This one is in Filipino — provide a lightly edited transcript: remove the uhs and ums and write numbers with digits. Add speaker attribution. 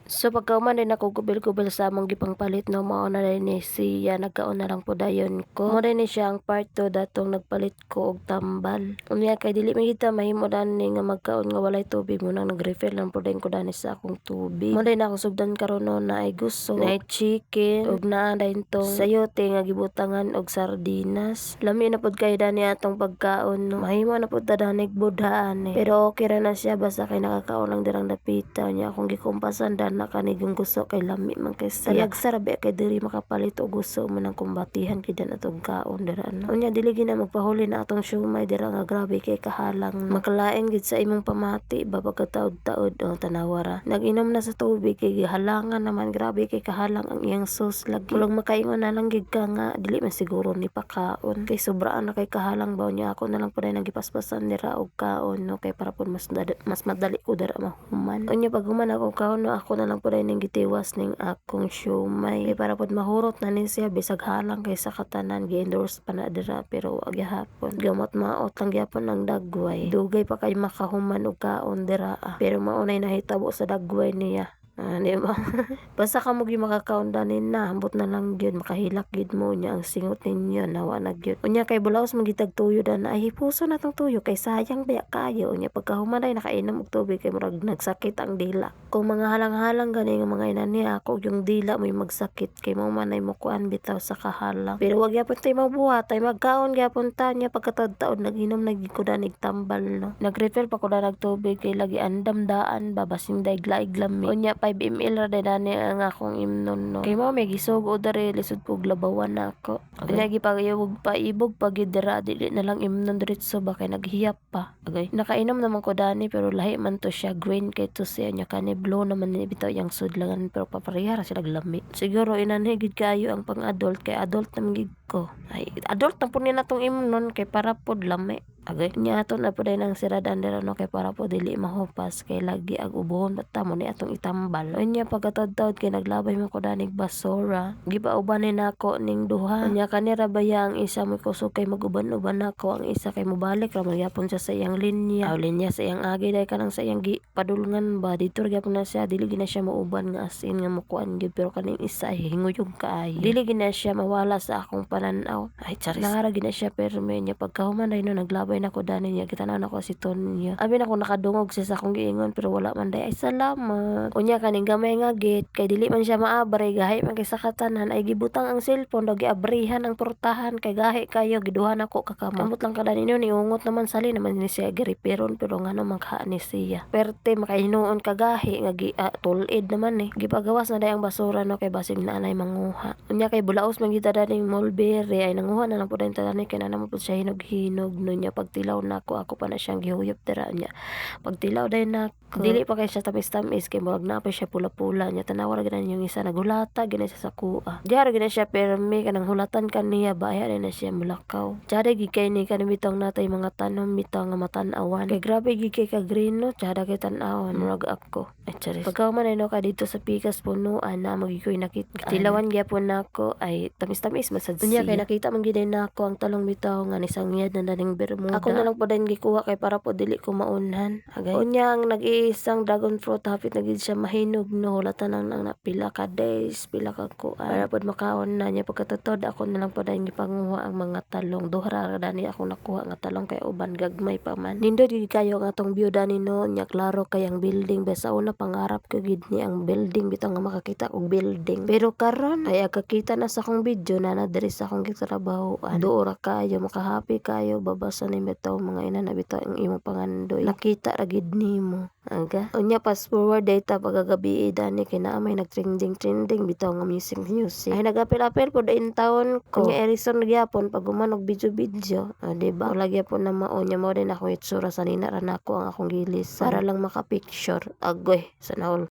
Speaker 1: So pagkauman din ako gubil-gubil sa among gipangpalit no, mao na rin ni siya nagkaon na lang po dayon ko. Mo rin ni siya ang part 2 datong nagpalit ko og tambal. Unya kay dili man kita mahimo dani nga magkaon nga walay tubig mo nang nag-refill lang po din ko dani sa akong tubig. Mo din ako sugdan karon no na ay gusto na chicken ug naa dayon tong sayote nga gibutangan og sardinas. Lami na pud kay dani atong pagkaon no. Mahimo na pud ta danig budhaan Pero okay ra na siya basta kay nakakaon lang dirang dapita nya akong gikumpasan na kanigong gusto kay lami man kay siya. Sarabi kay diri makapalit og gusto mo nang kumbatihan kay dan atong kaon dira no. Unya dili gina magpahuli na atong siumay dira nga grabe kay kahalang. Makalain gid sa imong pamati ba pagkataod-taod o tanawara. Nag-inom na sa tubig kay halangan naman grabe kay kahalang ang iyang sauce lagi. Kulang makaingon na lang gid ka nga dili man siguro ni pakaon. Kay sobraan na kay kahalang ba niya ako na lang pud nang gipaspasan dira og kaon no kay para pud mas madali ko dira mahuman. Unya pag human ako kaon no ako na lang po rin gitiwas ning akong siumay. Kaya para pod mahurot na ni siya bisag halang kay sa katanan gi-endorse pa na dira pero wag gyapon. Gamot maot lang gyapon ang dagway. Dugay pa kay makahuman og kaon dira pero maunay nahitabo sa dagway niya. Di ba? Basta ka mo makakaundanin na, ambot na lang gyud makahilak gyud mo niya ang singot ninyo nawa na gyud. Unya kay bulaos magitag tuyo dan ay hipuso na tong tuyo kay sayang baya kayo. Unya pagkahuman ay nakainom og tubig kay murag nagsakit ang dila. Kung mga halang-halang gani nga mga inani ako yung dila mo magsakit kay mo man ay mukuan bitaw sa kahalang. Pero wag gyapon tay mabuhat ay magkaon gyapon ta nya pagkataod-taod naginom na gid ko danig tambal no. Nag-refill pa ko danig tubig kay lagi andam daan babasing daiglaig lami. Unya 5 ml ra dani ang akong imnon no. Kay mo may gisugo diri lisod kog labawan na ako. Unya gipagayog paibog pagid dira dili na lang imnon diretso ba kay naghiyap pa. Okay. Nakainom naman ko dani pero lahi man to siya green kay to siya nya kani blue naman ni bitaw yang sudlangan pero paparehara sila lami. Siguro inanhigid kayo ang pang-adult kay adult naman gid ko. Ay adult na pud ni natong imnon kay para pod lami. Agay nya aton na pud nang siradan dira no kay para po dili mahupas kay lagi ag ubohon basta mo ni atong itambal. Unya pagkataod-taod kay naglabay man ko danig basura. Gipauban ni nako ning duha. Unya kanira baya ang isa mo kusog kay maguban-uban nako ang isa kay mobalik ra magyapon siya sa iyang linya. Aw linya sa iyang agi dai kanang sa iyang padulngan ba dito ra gyapon na siya dili gina siya mauban nga as in nga mukuan gyud pero kaning isa ay hinguyog kaayo. Dili gina siya mawala sa akong panan-aw. Ay charis. Nangara gina siya pero may nya pagkahuman dai no naglabay nako dani niya kita na ako si Tonyo. Abi nako nakadungog siya sa akong giingon pero wala man day ay salamat. Unya kaning gamay nga gate kay dili man siya maabre gahi man kay sa katanan ay gibutang ang cellphone daw giabrihan ang portahan kay gahi kayo giduhan ako kakamot lang kada ninyo niungot naman sali naman ni siya giriperon pero ngano magha ni siya. Perte makainuon kagahi nga tulid naman gipagawas na day ang basura no kay basig na anay manguha. Unya kay bulaos man kita daning mulberry ay nanguha na lang pud tani kay na mo pud siya hinog-hinog no nya pagtilaw nako ako pa na siyang gihuyop dira niya. Pagtilaw day nako dili pa kay siya tamis-tamis kay murag na pa siya pula-pula nya tanawa ra gid yung isa naghulata gina siya sa kuha. Diara gid siya permi kanang hulatan kaniya ba ay na siya mulakaw. Tsada gid kay ni kanang bitong natay mga tanom bitaw nga matan-awan. Kay grabe gid kay ka green no tsada kay tan-awan murag ako. Ay charis. Pagkahuman ay no ka dito sa pikas punuan na magikoy nakita. Tilawan gyapon nako ay tamis-tamis masad siya. Unya kay nakita man gid nako ang talong bitaw nga nisangiyad na daning bermuda. Ako na lang po din gikuha kay para po dili ko maunhan. Agay. Unya ang nag-iisang dragon fruit hapit na gid siya mahinog no hulatan lang na pila ka days pila ka kuan para po makaon na niya pagkatotod ako na lang po din gipanguha ang mga talong duha ra dani ako nakuha nga talong kay uban gagmay pa man. Nindot gid kayo ang atong view dani no nya klaro kay ang building besa una pangarap ko gid ni ang building bitaw nga makakita og building. Pero karon ay kakita na sa akong video na diri sa akong gitrabahoan. Duo ra kayo makahappy kayo babasa ni bitaw mga ina na bitaw ang imong pangandoy. Nakita ra gid nimo. Aga. Unya fast forward data pagagabi dani kay naa may nagtrending bitaw nga music. Ay nagapil-apil po in taon ko. Unya Erison gyapon pag gumanog video. Diba? Wala gyapon na mao nya mo din ako itsura sa nina ra nako ang akong gilis para lang maka-picture. Agoy sa naol.